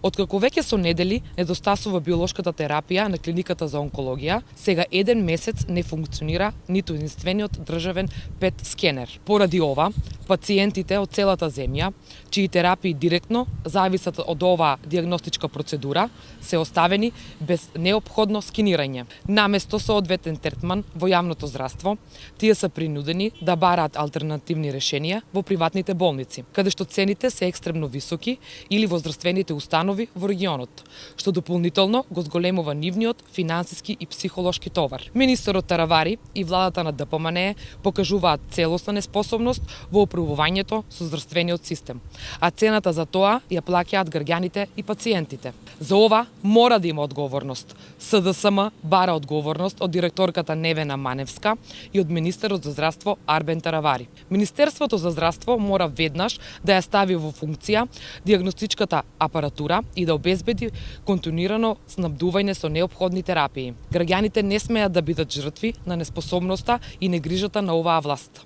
Откако веќе со недели недостасува биолошката терапија на клиниката за онкологија, сега еден месец не функционира ниту единствениот државен ПЕТ скенер. Поради ова, пациентите од целата земја, чии терапии директно зависат од оваа диагностичка процедура, се оставени без неопходно скенирање. Наместо соодветен третман во јавното здравство, тие се принудени да бараат алтернативни решенија во приватните болници, каде што цените се екстремно високи, или во здравствените установи во регионот, што дополнително го зголемува нивниот финансиски и психолошки товар. Министерот Таравари и владата на ДПМНЕ покажуваат целосна неспособност во управувањето со здравствениот систем, а цената за тоа ја плаќаат граѓаните и пациентите. За ова мора да има одговорност. СДСМ бара одговорност од директорката Невена Маневска и од министерот за здравство Арбен Таравари. Министерството за здравство мора веднаш да ја стави во функција диагностичката апаратура и да обезбеди континуирано снабдување со неопходни терапии. Граѓаните не смеат да бидат жртви на неспособноста и негрижата на оваа власт.